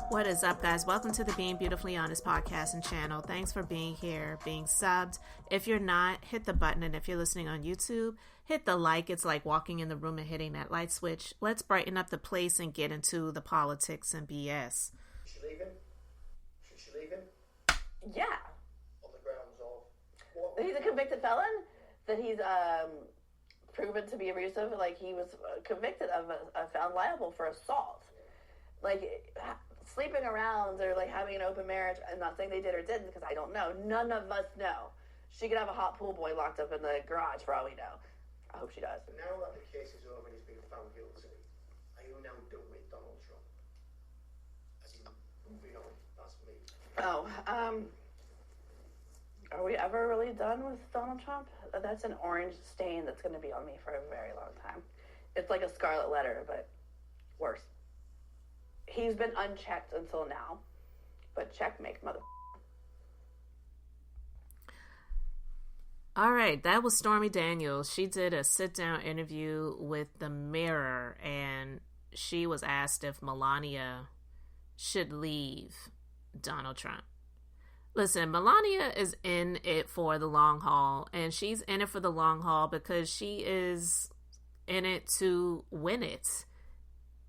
What is up, guys? Welcome to the Being Beautifully Honest podcast and channel. Thanks for being here, being subbed. If you're not, hit the button. And if you're listening on YouTube, hit the like. It's like walking in the room and hitting that light switch. Let's brighten up the place and get into the politics and BS. Should she leave him? Should she leave him? Yeah. On the grounds of... He's a convicted felon? That he's proven to be abusive? Like, he was convicted of, found liable for assault. Like, sleeping around or, like, having an open marriage, I'm not saying they did or didn't, because I don't know. None of us know. She could have a hot pool boy locked up in the garage, for all we know. I hope she does. But now that the case is over and he's been found guilty, are you now done with Donald Trump? As in, moving on, that's me. Oh, are we ever really done with Donald Trump? That's an orange stain that's going to be on me for a very long time. It's like a scarlet letter, but worse. He's been unchecked until now, but checkmate, mother. All right, that was Stormy Daniels. She did a sit-down interview with The Mirror, and she was asked if Melania should leave Donald Trump. Listen, Melania is in it for the long haul, and she's in it for the long haul because she is in it to win it.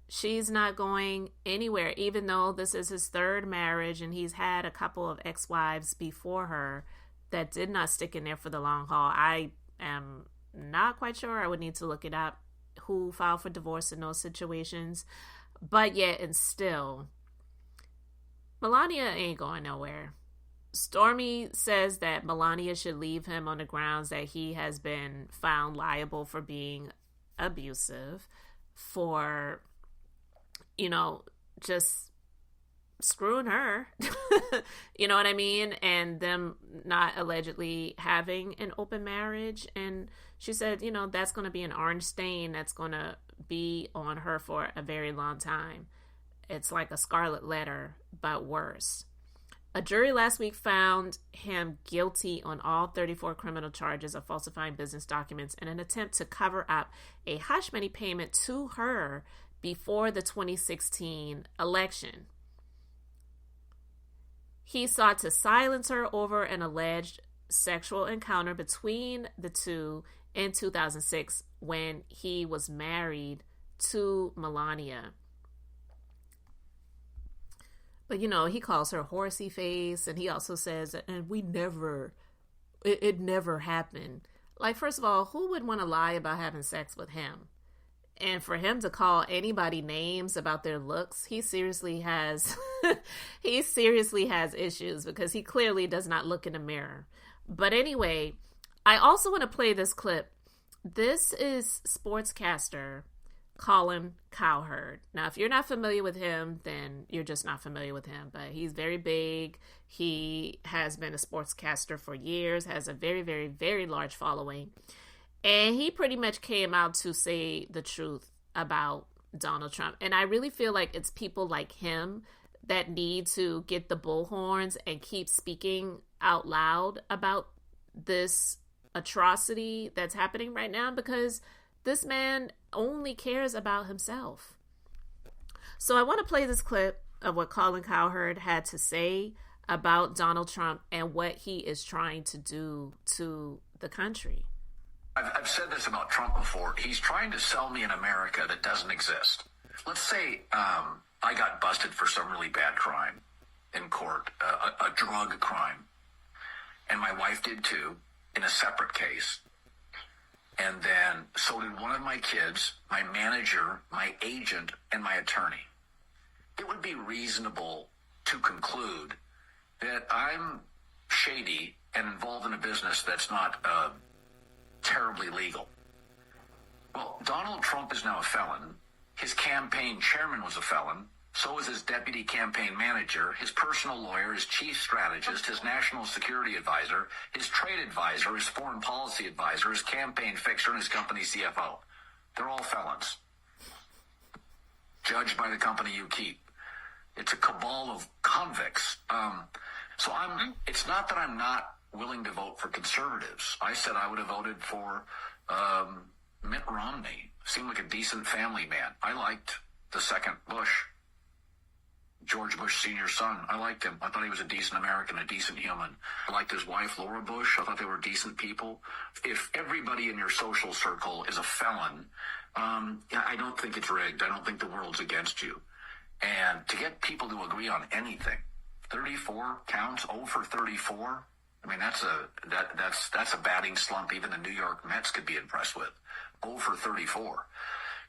She's not going anywhere, even though this is his third marriage, and he's had a couple of ex-wives before her that did not stick in there for the long haul. I am not quite sure. I would need to look it up, who filed for divorce in those situations. But yet, and still, Melania ain't going nowhere. Stormy says that Melania should leave him on the grounds that he has been found liable for being abusive, for, you know, just screwing her, you know what I mean? And them not allegedly having an open marriage. And she said, you know, that's going to be an orange stain that's going to be on her for a very long time. It's like a scarlet letter, but worse. A jury last week found him guilty on all 34 criminal charges of falsifying business documents in an attempt to cover up a hush money payment to her before the 2016 election. He sought to silence her over an alleged sexual encounter between the two in 2006 when he was married to Melania. But, you know, he calls her horsey face, and he also says, and it never happened. Like, first of all, who would want to lie about having sex with him? And for him to call anybody names about their looks, he seriously has issues, because he clearly does not look in the mirror. But anyway, I also want to play this clip. This is sportscaster Colin Cowherd. Now, if you're not familiar with him, then you're just not familiar with him. But he's very big. He has been a sportscaster for years, has a very, very, very large following. And he pretty much came out to say the truth about Donald Trump. And I really feel like it's people like him that need to get the bullhorns and keep speaking out loud about this atrocity that's happening right now, because this man only cares about himself. So I want to play this clip of what Colin Cowherd had to say about Donald Trump and what he is trying to do to the country. I've said this about Trump before. He's trying to sell me an America that doesn't exist. Let's say I got busted for some really bad crime in court, a drug crime, and my wife did too, in a separate case. And then so did one of my kids, my manager, my agent, and my attorney. It would be reasonable to conclude that I'm shady and involved in a business that's not terribly legal. Well, Donald Trump is now a felon. His campaign chairman was a felon. So was his deputy campaign manager, his personal lawyer, his chief strategist, his national security advisor, his trade advisor, his foreign policy advisor, his campaign fixer, and his company CFO. They're all felons. Judged by the company you keep. It's a cabal of convicts. It's not that I'm not willing to vote for conservatives. I said I would have voted for Mitt Romney. Seemed like a decent family man. I liked the second Bush. George Bush Sr.'s son. I liked him. I thought he was a decent American, a decent human. I liked his wife, Laura Bush. I thought they were decent people. If everybody in your social circle is a felon, I don't think it's rigged. I don't think the world's against you. And to get people to agree on anything, 34 counts, 0 for 34. I mean, that's a batting slump even the New York Mets could be impressed with. 0 for 34.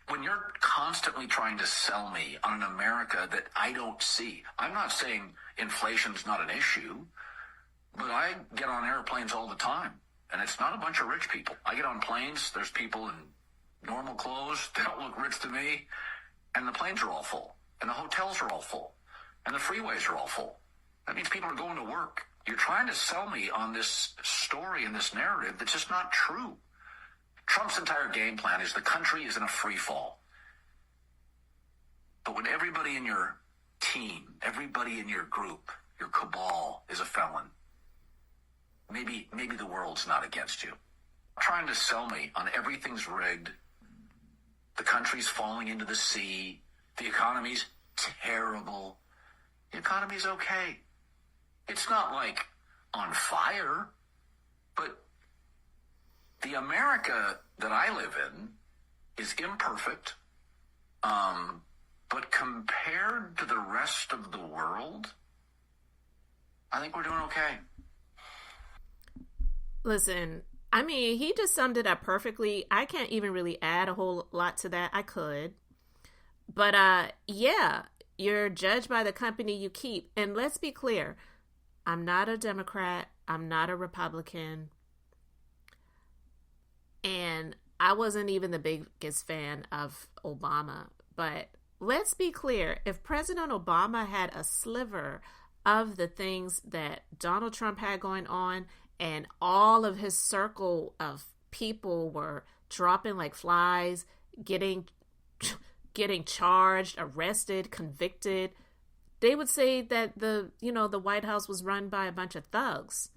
When you're constantly trying to sell me on an America that I don't see, I'm not saying inflation's not an issue, but I get on airplanes all the time, and it's not a bunch of rich people. I get on planes, there's people in normal clothes, they don't look rich to me, and the planes are all full, and the hotels are all full, and the freeways are all full. That means people are going to work. You're trying to sell me on this story and this narrative that's just not true. Trump's entire game plan is the country is in a free fall. But when everybody in your team, everybody in your group, your cabal is a felon, maybe the world's not against you. Trying to sell me on everything's rigged, the country's falling into the sea, the economy's terrible. The economy's okay. It's not like on fire, but the America that I live in is imperfect, but compared to the rest of the world, I think we're doing okay. Listen, I mean, he just summed it up perfectly. I can't even really add a whole lot to that. I could. But, yeah, you're judged by the company you keep. And let's be clear, I'm not a Democrat. I'm not a Republican. And I wasn't even the biggest fan of Obama. But let's be clear, if President Obama had a sliver of the things that Donald Trump had going on, and all of his circle of people were dropping like flies, getting charged, arrested, convicted, they would say that the White House was run by a bunch of thugs.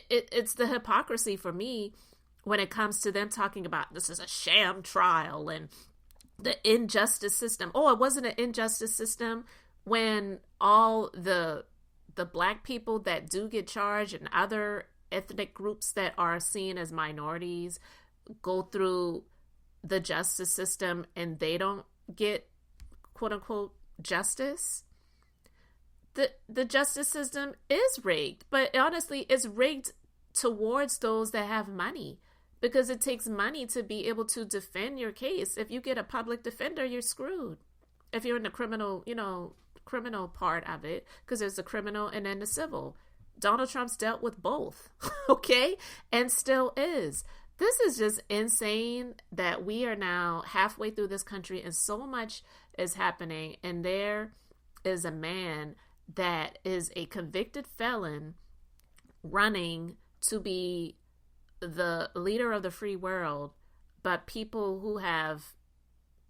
It's the hypocrisy for me when it comes to them talking about this is a sham trial and the injustice system. Oh, it wasn't an injustice system when all the black people that do get charged and other ethnic groups that are seen as minorities go through the justice system and they don't get quote unquote justice. The justice system is rigged, but honestly, it's rigged towards those that have money, because it takes money to be able to defend your case. If you get a public defender, you're screwed. If you're in the criminal part of it, because there's the criminal and then the civil. Donald Trump's dealt with both, okay? And still is. This is just insane that we are now halfway through this country and so much is happening, and there is a man that is a convicted felon running to be the leader of the free world, but people who have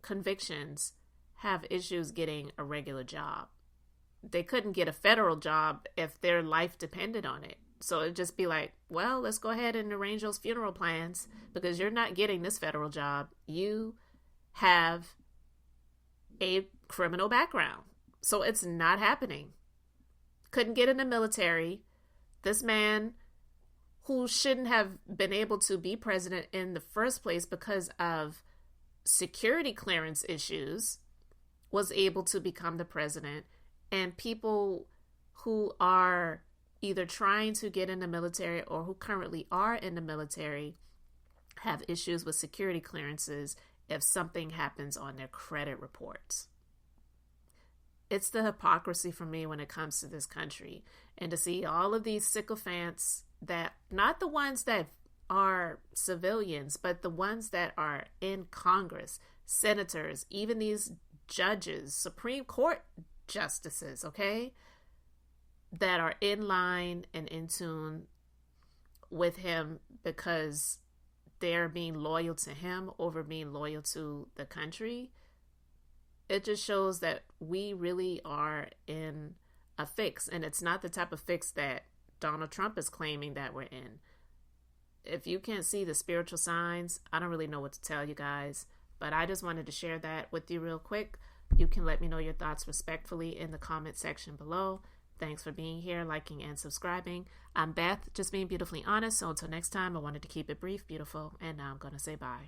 convictions have issues getting a regular job. They couldn't get a federal job if their life depended on it. So it'd just be like, well, let's go ahead and arrange those funeral plans because you're not getting this federal job. You have a criminal background. So it's not happening. Couldn't get in the military. This man who shouldn't have been able to be president in the first place because of security clearance issues was able to become the president. And people who are either trying to get in the military or who currently are in the military have issues with security clearances if something happens on their credit reports. It's the hypocrisy for me when it comes to this country. And to see all of these sycophants that, not the ones that are civilians, but the ones that are in Congress, senators, even these judges, Supreme Court justices, okay, that are in line and in tune with him because they're being loyal to him over being loyal to the country. It just shows that we really are in a fix, and it's not the type of fix that Donald Trump is claiming that we're in. If you can't see the spiritual signs, I don't really know what to tell you guys, but I just wanted to share that with you real quick. You can let me know your thoughts respectfully in the comment section below. Thanks for being here, liking, and subscribing. I'm Beth, just being beautifully honest. So until next time, I wanted to keep it brief, beautiful, and now I'm going to say bye.